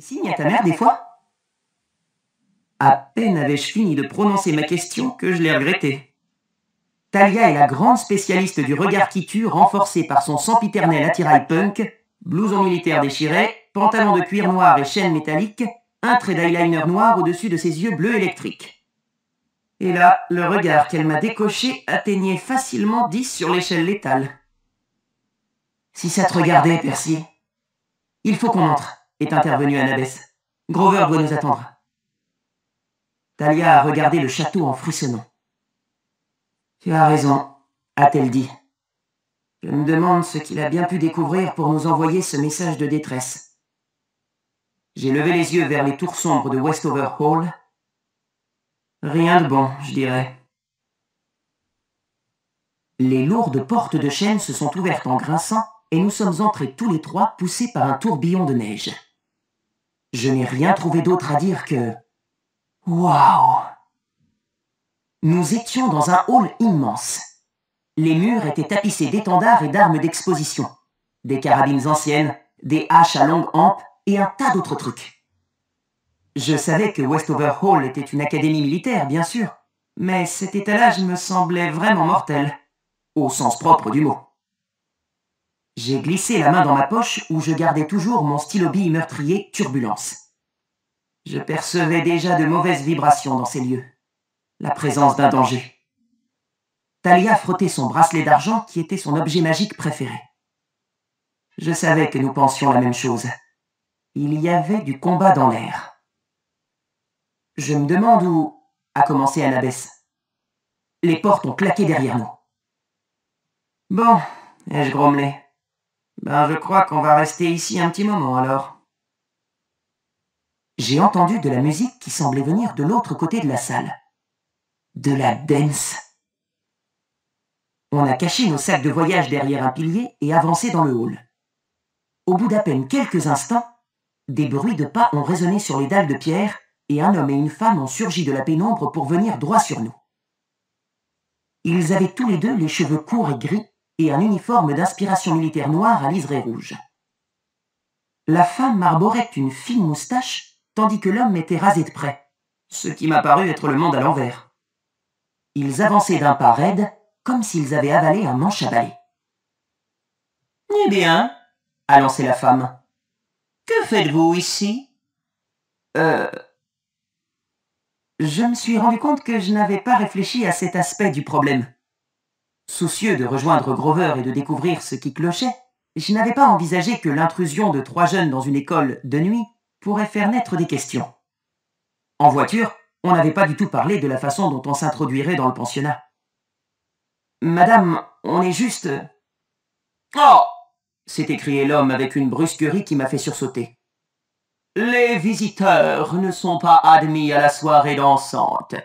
Signe à ta mère des fois? À peine avais-je fini de prononcer ma question que je l'ai regrettée. Talia est la grande spécialiste du regard qui tue, renforcée par son sempiternel attirail punk, blouson militaire déchiré, pantalon de cuir noir et chaîne métallique, un trait d'eyeliner noir au-dessus de ses yeux bleus électriques. Et là, le regard qu'elle m'a décoché atteignait facilement 10 sur l'échelle létale. Si ça te regardait, Percy. Il faut qu'on entre, est intervenue Annabeth. Grover doit nous attendre. Talia a regardé le château en frissonnant. Tu as raison, a-t-elle dit. Je me demande ce qu'il a bien pu découvrir pour nous envoyer ce message de détresse. J'ai levé les yeux vers les tours sombres de Westover Hall. Rien de bon, je dirais. Les lourdes portes de chêne se sont ouvertes en grinçant et nous sommes entrés tous les trois poussés par un tourbillon de neige. Je n'ai rien trouvé d'autre à dire que... Waouh! Nous étions dans un hall immense. Les murs étaient tapissés d'étendards et d'armes d'exposition. Des carabines anciennes, des haches à longue hampe et un tas d'autres trucs. Je savais que Westover Hall était une académie militaire, bien sûr, mais cet étalage me semblait vraiment mortel, au sens propre du mot. J'ai glissé la main dans ma poche où je gardais toujours mon stylo-bille meurtrier Turbulence. Je percevais déjà de mauvaises vibrations dans ces lieux, la présence d'un danger. Talia frottait son bracelet d'argent qui était son objet magique préféré. Je savais que nous pensions la même chose. Il y avait du combat dans l'air. Je me demande où... a commencé Annabeth. Les portes ont claqué derrière nous. Bon, ai-je grommelé. Ben, je crois qu'on va rester ici un petit moment alors. J'ai entendu de la musique qui semblait venir de l'autre côté de la salle. De la dance. On a caché nos sacs de voyage derrière un pilier et avancé dans le hall. Au bout d'à peine quelques instants, des bruits de pas ont résonné sur les dalles de pierre et un homme et une femme ont surgi de la pénombre pour venir droit sur nous. Ils avaient tous les deux les cheveux courts et gris et un uniforme d'inspiration militaire noire à liseré rouge. La femme arborait une fine moustache, tandis que l'homme était rasé de près, ce qui m'a paru être le monde à l'envers. Ils avançaient d'un pas raide, comme s'ils avaient avalé un manche à balai. « Eh bien, a lancé la femme. Que faites-vous ici ? Je me suis rendu compte que je n'avais pas réfléchi à cet aspect du problème. Soucieux de rejoindre Grover et de découvrir ce qui clochait, je n'avais pas envisagé que l'intrusion de 3 jeunes dans une école de nuit pourrait faire naître des questions. En voiture, on n'avait pas du tout parlé de la façon dont on s'introduirait dans le pensionnat. « Madame, on est juste... »« Oh !» s'est écrié l'homme avec une brusquerie qui m'a fait sursauter. « Les visiteurs ne sont pas admis à la soirée dansante.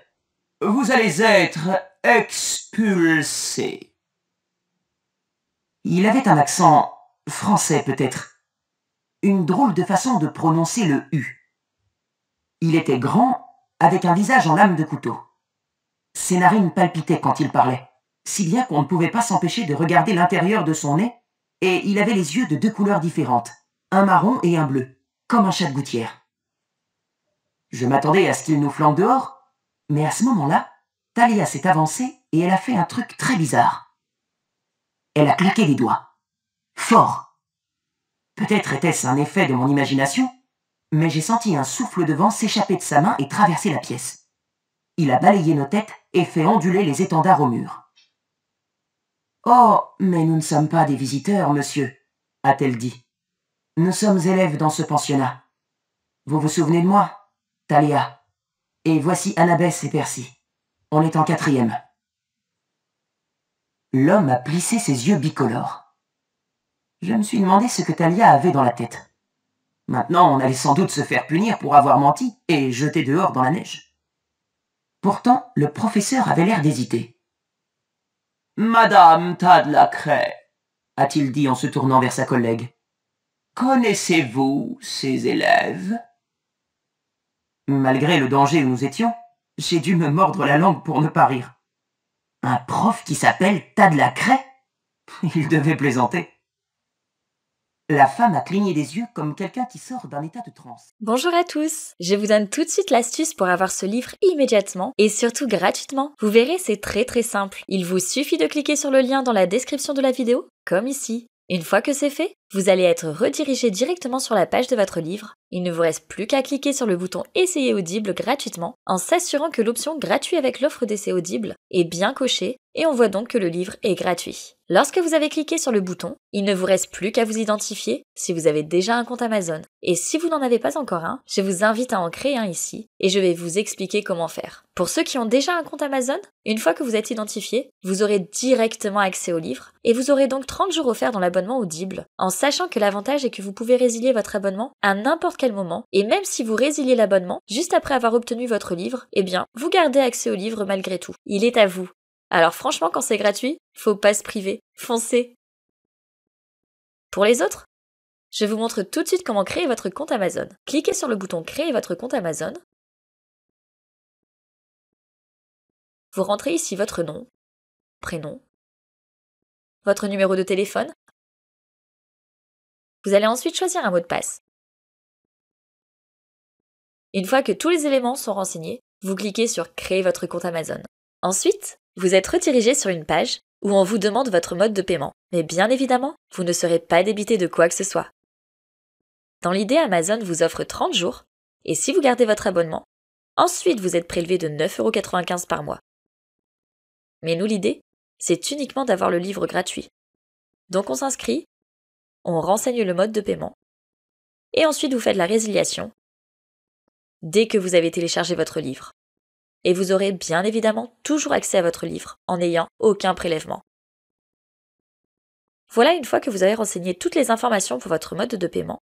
Vous allez être expulsés. » Il avait un accent français peut-être. Une drôle de façon de prononcer le « U ». Il était grand, avec un visage en lame de couteau. Ses narines palpitaient quand il parlait, si bien qu'on ne pouvait pas s'empêcher de regarder l'intérieur de son nez, et il avait les yeux de 2 couleurs différentes, un marron et un bleu, comme un chat de gouttière. Je m'attendais à ce qu'il nous flanque dehors, mais à ce moment-là, Talia s'est avancée et elle a fait un truc très bizarre. Elle a claqué les doigts. Fort. Peut-être était-ce un effet de mon imagination, mais j'ai senti un souffle de vent s'échapper de sa main et traverser la pièce. Il a balayé nos têtes et fait onduler les étendards au mur. « Oh, mais nous ne sommes pas des visiteurs, monsieur, » a-t-elle dit. « Nous sommes élèves dans ce pensionnat. Vous vous souvenez de moi, Talia? Et voici Annabeth et Percy. On est en 4e. » L'homme a plissé ses yeux bicolores. Je me suis demandé ce que Talia avait dans la tête. Maintenant, on allait sans doute se faire punir pour avoir menti et jeter dehors dans la neige. Pourtant, le professeur avait l'air d'hésiter. « Madame Tadlacret, a-t-il dit en se tournant vers sa collègue, connaissez-vous ces élèves ? Malgré le danger où nous étions, j'ai dû me mordre la langue pour ne pas rire. Un prof qui s'appelle Tadlacret ? Il devait plaisanter. La femme a cligné des yeux comme quelqu'un qui sort d'un état de transe. Bonjour à tous. Je vous donne tout de suite l'astuce pour avoir ce livre immédiatement et surtout gratuitement. Vous verrez, c'est très simple. Il vous suffit de cliquer sur le lien dans la description de la vidéo, comme ici. Une fois que c'est fait, vous allez être redirigé directement sur la page de votre livre. Il ne vous reste plus qu'à cliquer sur le bouton Essayer Audible gratuitement en s'assurant que l'option gratuit avec l'offre d'essai Audible est bien cochée et on voit donc que le livre est gratuit. Lorsque vous avez cliqué sur le bouton, il ne vous reste plus qu'à vous identifier si vous avez déjà un compte Amazon. Et si vous n'en avez pas encore un, je vous invite à en créer un ici et je vais vous expliquer comment faire. Pour ceux qui ont déjà un compte Amazon, une fois que vous êtes identifié, vous aurez directement accès au livre et vous aurez donc 30 jours offerts dans l'abonnement Audible, en sachant que l'avantage est que vous pouvez résilier votre abonnement à n'importe quel moment et même si vous résiliez l'abonnement juste après avoir obtenu votre livre, eh bien, vous gardez accès au livre malgré tout. Il est à vous. Alors franchement, quand c'est gratuit, faut pas se priver. Foncez! Pour les autres, je vous montre tout de suite comment créer votre compte Amazon. Cliquez sur le bouton Créer votre compte Amazon. Vous rentrez ici votre nom, prénom, votre numéro de téléphone. Vous allez ensuite choisir un mot de passe. Une fois que tous les éléments sont renseignés, vous cliquez sur Créer votre compte Amazon. Ensuite, vous êtes redirigé sur une page où on vous demande votre mode de paiement. Mais bien évidemment, vous ne serez pas débité de quoi que ce soit. Dans l'idée, Amazon vous offre 30 jours, et si vous gardez votre abonnement, ensuite vous êtes prélevé de 9,95 € par mois. Mais nous, l'idée, c'est uniquement d'avoir le livre gratuit. Donc on s'inscrit, on renseigne le mode de paiement, et ensuite vous faites la résiliation dès que vous avez téléchargé votre livre. Et vous aurez bien évidemment toujours accès à votre livre en n'ayant aucun prélèvement. Voilà, une fois que vous avez renseigné toutes les informations pour votre mode de paiement,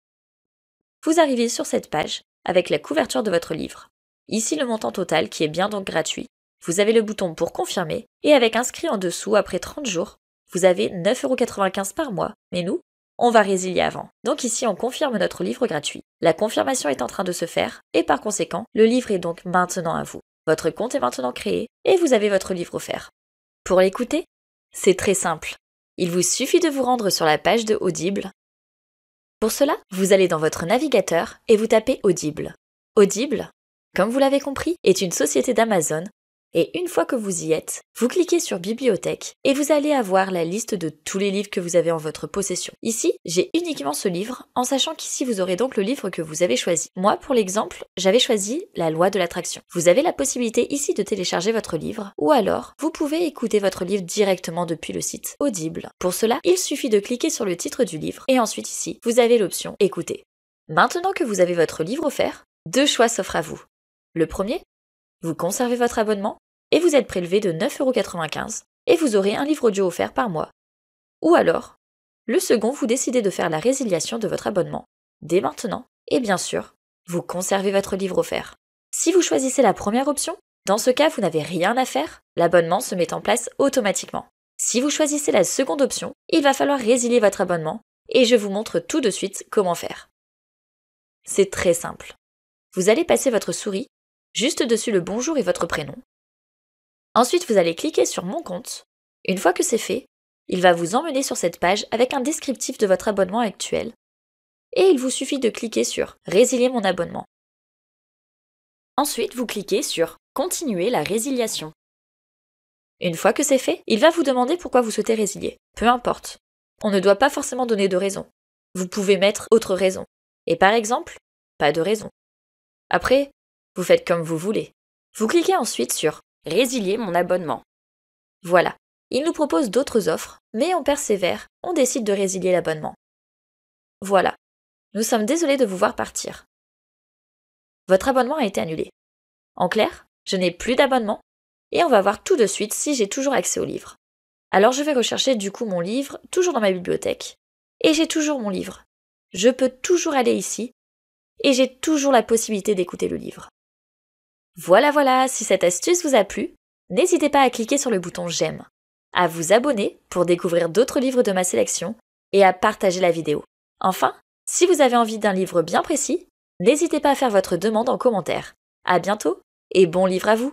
vous arrivez sur cette page avec la couverture de votre livre. Ici le montant total qui est bien donc gratuit. Vous avez le bouton pour confirmer et avec inscrit en dessous après 30 jours, vous avez 9,95 € par mois. Mais nous, on va résilier avant. Donc ici on confirme notre livre gratuit. La confirmation est en train de se faire et par conséquent, le livre est donc maintenant à vous. Votre compte est maintenant créé et vous avez votre livre offert. Pour l'écouter, c'est très simple. Il vous suffit de vous rendre sur la page de Audible. Pour cela, vous allez dans votre navigateur et vous tapez Audible. Audible, comme vous l'avez compris, est une société d'Amazon et une fois que vous y êtes, vous cliquez sur Bibliothèque et vous allez avoir la liste de tous les livres que vous avez en votre possession. Ici, j'ai uniquement ce livre, en sachant qu'ici vous aurez donc le livre que vous avez choisi. Moi, pour l'exemple, j'avais choisi La Loi de l'attraction. Vous avez la possibilité ici de télécharger votre livre, ou alors, vous pouvez écouter votre livre directement depuis le site Audible. Pour cela, il suffit de cliquer sur le titre du livre, et ensuite ici, vous avez l'option Écouter. Maintenant que vous avez votre livre offert, deux choix s'offrent à vous. Le premier, vous conservez votre abonnement et vous êtes prélevé de 9,95 € et vous aurez un livre audio offert par mois. Ou alors, le second, vous décidez de faire la résiliation de votre abonnement dès maintenant et bien sûr, vous conservez votre livre offert. Si vous choisissez la première option, dans ce cas, vous n'avez rien à faire, l'abonnement se met en place automatiquement. Si vous choisissez la seconde option, il va falloir résilier votre abonnement et je vous montre tout de suite comment faire. C'est très simple. Vous allez passer votre souris juste dessus le bonjour et votre prénom. Ensuite, vous allez cliquer sur Mon compte. Une fois que c'est fait, il va vous emmener sur cette page avec un descriptif de votre abonnement actuel. Et il vous suffit de cliquer sur Résilier mon abonnement. Ensuite, vous cliquez sur Continuer la résiliation. Une fois que c'est fait, il va vous demander pourquoi vous souhaitez résilier. Peu importe. On ne doit pas forcément donner de raison. Vous pouvez mettre autre raison. Et par exemple, pas de raison. Après, vous faites comme vous voulez. Vous cliquez ensuite sur « Résilier mon abonnement ». Voilà, il nous propose d'autres offres, mais on persévère, on décide de résilier l'abonnement. Voilà, nous sommes désolés de vous voir partir. Votre abonnement a été annulé. En clair, je n'ai plus d'abonnement, et on va voir tout de suite si j'ai toujours accès au livre. Alors je vais rechercher du coup mon livre, toujours dans ma bibliothèque, et j'ai toujours mon livre. Je peux toujours aller ici, et j'ai toujours la possibilité d'écouter le livre. Voilà, si cette astuce vous a plu, n'hésitez pas à cliquer sur le bouton j'aime, à vous abonner pour découvrir d'autres livres de ma sélection et à partager la vidéo. Enfin, si vous avez envie d'un livre bien précis, n'hésitez pas à faire votre demande en commentaire. À bientôt et bon livre à vous!